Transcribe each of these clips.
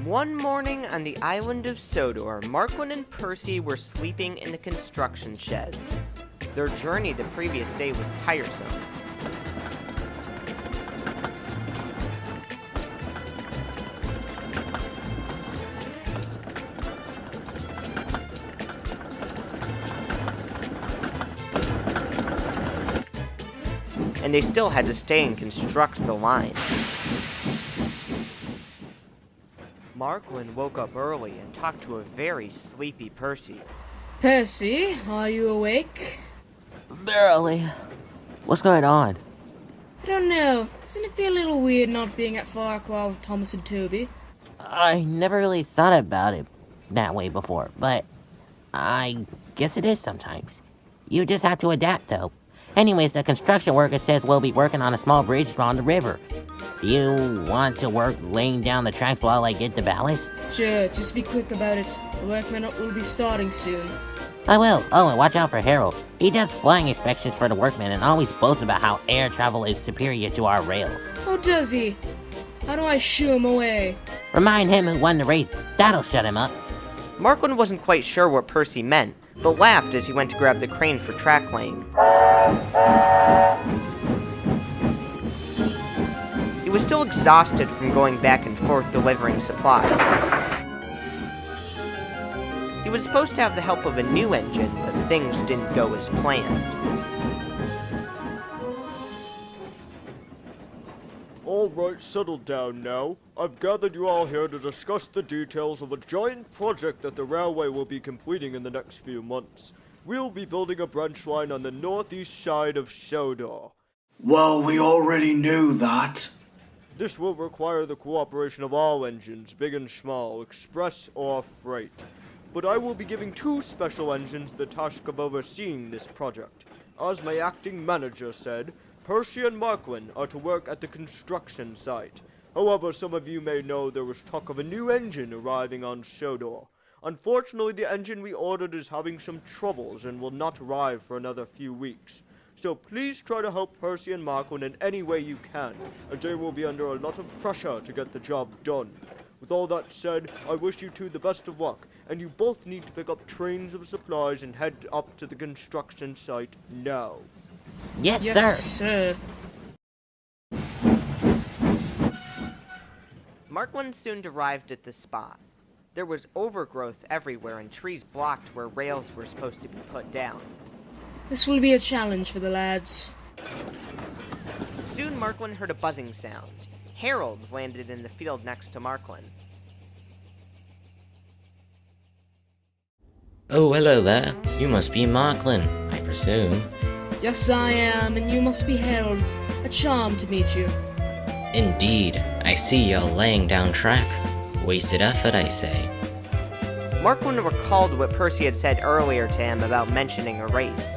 One morning on the island of Sodor, Marquand and Percy were sleeping in the construction sheds. Their journey the previous day was tiresome. And they still had to stay and construct the line. Marquand woke up early and talked to a very sleepy Percy. Percy, are you awake? Barely. What's going on? I don't know. Doesn't it feel a little weird not being at Farquhar with Thomas and Toby? I never really thought about it that way before, but I guess it is sometimes. You just have to adapt, though. Anyways, the construction worker says we'll be working on a small bridge on the river. Do you want to work laying down the tracks while I get the ballast? Sure, just be quick about it. The workmen will be starting soon. I will. Oh, and watch out for Harold. He does flying inspections for the workmen and always boasts about how air travel is superior to our rails. Oh, does he? How do I shoo him away? Remind him who won the race. That'll shut him up. Marquand wasn't quite sure what Percy meant, but laughed as he went to grab the crane for track laying. He was still exhausted from going back and forth delivering supplies. He was supposed to have the help of a new engine, but things didn't go as planned. Alright, settle down now. I've gathered you all here to discuss the details of a giant project that the railway will be completing in the next few months. We'll be building a branch line on the northeast side of Sodor. Well, we already knew that. This will require the cooperation of all engines, big and small, express or freight. But I will be giving two special engines the task of overseeing this project. As my acting manager said, Percy and Marquand are to work at the construction site. However, some of you may know there was talk of a new engine arriving on Sodor. Unfortunately, the engine we ordered is having some troubles and will not arrive for another few weeks. So please try to help Percy and Marquand in any way you can, as they will be under a lot of pressure to get the job done. With all that said, I wish you two the best of luck, and you both need to pick up trains of supplies and head up to the construction site now. Yes, sir. Marquand soon arrived at the spot. There was overgrowth everywhere and trees blocked where rails were supposed to be put down. This will be a challenge for the lads. Soon Marquand heard a buzzing sound. Harold landed in the field next to Marquand. Oh, hello there. You must be Marquand, I presume. Yes, I am, and you must be Harold. A charm to meet you. Indeed. I see you're laying down track. Wasted effort, I say. Marquand recalled what Percy had said earlier to him about mentioning a race.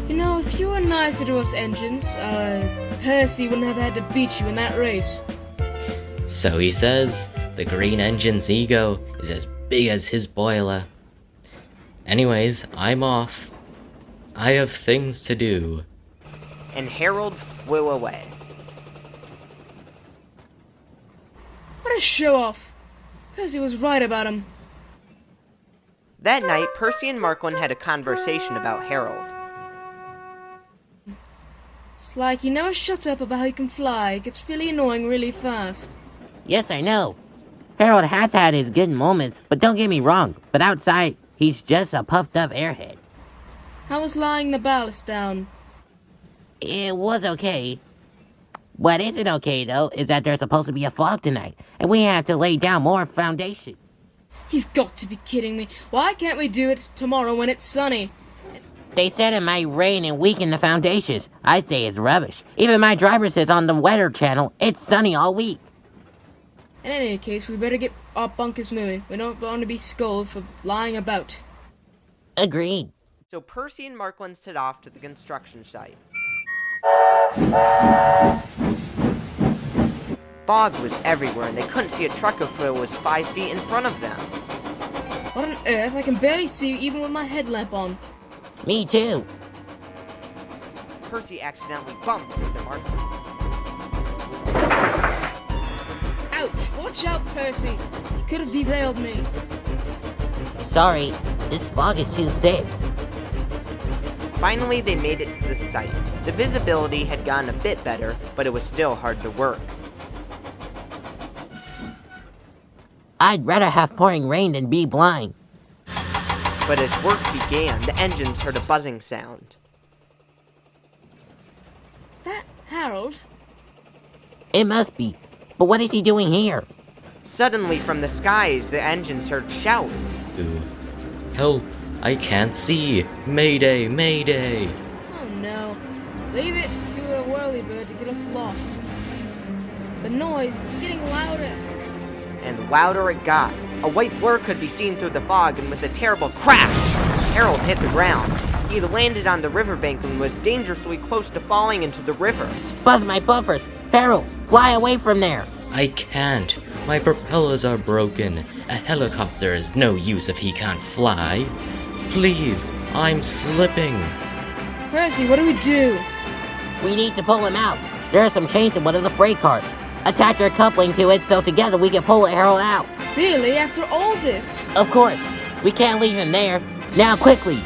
You know, if you were nicer to us engines, Percy wouldn't have had to beat you in that race. So he says. The green engine's ego is as big as his boiler. Anyways, I'm off. I have things to do. And Harold flew away. What a show-off! Percy was right about him. That night, Percy and Marquand had a conversation about Harold. It's like he never shuts up about how he can fly. It gets really annoying really fast. Yes, I know. Harold has had his good moments, but don't get me wrong. But outside, he's just a puffed-up airhead. How was lying the ballast down? It was okay. What isn't okay, though, is that there's supposed to be a fog tonight, and we have to lay down more foundation. You've got to be kidding me. Why can't we do it tomorrow when it's sunny? They said it might rain and weaken the foundations. I say it's rubbish. Even my driver says on the weather channel, it's sunny all week. In any case, we better get our bunkers moving. We don't want to be scolded for lying about. Agreed. So Percy and Marquand set off to the construction site. Fog was everywhere, and they couldn't see a truck if it was 5 feet in front of them. What on earth? I can barely see you even with my headlamp on. Me too. Percy accidentally bumped into Marquand. Ouch! What? Watch out, Percy. He could have derailed me. Sorry, this fog is too thick. Finally, they made it to the site. The visibility had gotten a bit better, but it was still hard to work. I'd rather have pouring rain than be blind. But as work began, the engines heard a buzzing sound. Is that Harold? It must be. But what is he doing here? Suddenly, from the skies, the engines heard shouts. Ooh. Help! I can't see! Mayday! Mayday! Oh no. Leave it to a whirlybird to get us lost. The noise, it's getting louder. And louder it got. A white blur could be seen through the fog, and with a terrible crash, Harold hit the ground. He landed on the riverbank and was dangerously close to falling into the river. Buzz my buffers! Harold, fly away from there! I can't! My propellers are broken. A helicopter is no use if he can't fly. Please, I'm slipping. Percy, what do we do? We need to pull him out. There are some chains in one of the freight cars. Attach our coupling to it so together we can pull Harold out. Really? After all this? Of course. We can't leave him there. Now, quickly!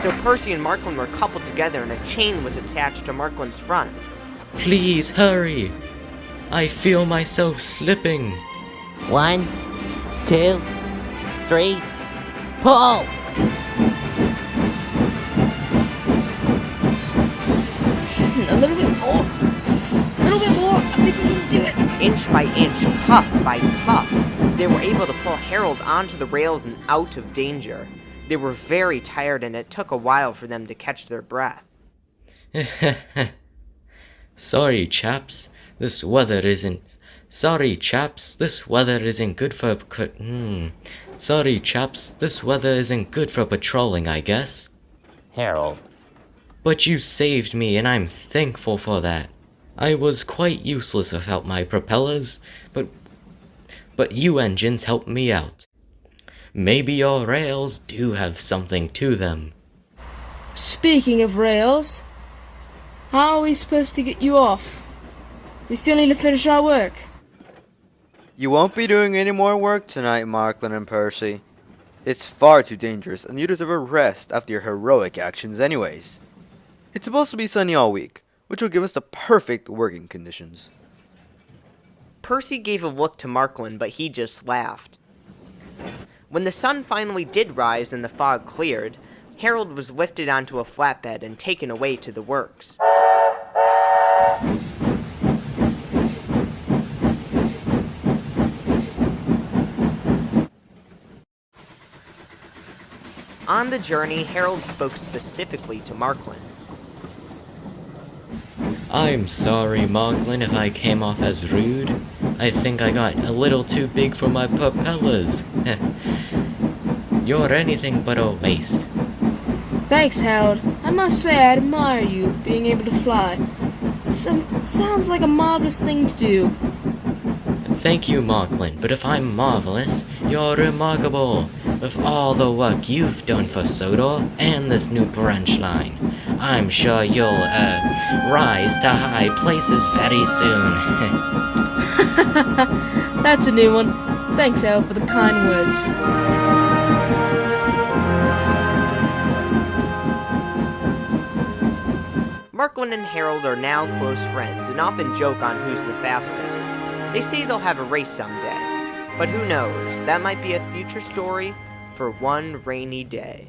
So Percy and Marklin were coupled together and a chain was attached to Marklin's front. Please hurry. I feel myself slipping. 1, 2, 3, pull! A little bit more. A little bit more. I think we can do it. Inch by inch, puff by puff, they were able to pull Harold onto the rails and out of danger. They were very tired and it took a while for them to catch their breath. Sorry, chaps. This weather isn't... Sorry, chaps. This weather isn't good for... Sorry, chaps. This weather isn't good for patrolling, I guess. Harold. But you saved me, and I'm thankful for that. I was quite useless without my propellers, but you engines helped me out. Maybe your rails do have something to them. Speaking of rails, how are we supposed to get you off? We still need to finish our work. You won't be doing any more work tonight, Marklin and Percy. It's far too dangerous, and you deserve a rest after your heroic actions anyways. It's supposed to be sunny all week, which will give us the perfect working conditions. Percy gave a look to Marklin, but he just laughed. When the sun finally did rise and the fog cleared, Harold was lifted onto a flatbed and taken away to the works. On the journey, Harold spoke specifically to Marklin. I'm sorry, Marklin, if I came off as rude. I think I got a little too big for my propellers. You're anything but a waste. Thanks, Harold. I must say I admire you being able to fly. Sounds like a marvelous thing to do. Thank you, Marklin, but if I'm marvelous, you're remarkable. With all the work you've done for Sodor and this new branch line, I'm sure you'll, rise to high places very soon. That's a new one. Thanks, Harold, for the kind words. Marklin and Harold are now close friends and often joke on who's the fastest. They say they'll have a race someday, but who knows, that might be a future story for one rainy day.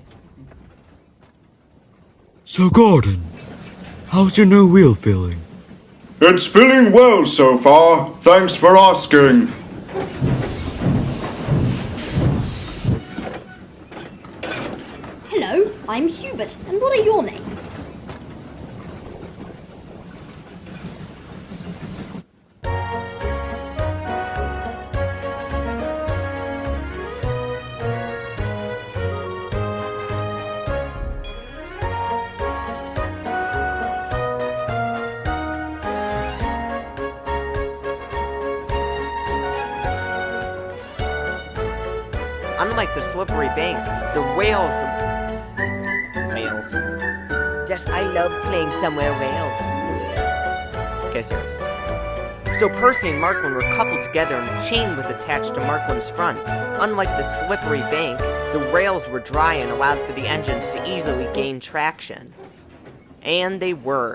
So Gordon, how's your new wheel feeling? It's feeling well so far. Thanks for asking. Hello, I'm Hubert, and what are your names? Unlike the slippery bank, the whales... Whales. Yes, I love playing somewhere whales. Okay, serious. So Percy and Marklin were coupled together and a chain was attached to Marklin's front. Unlike the slippery bank, the rails were dry and allowed for the engines to easily gain traction. And they were.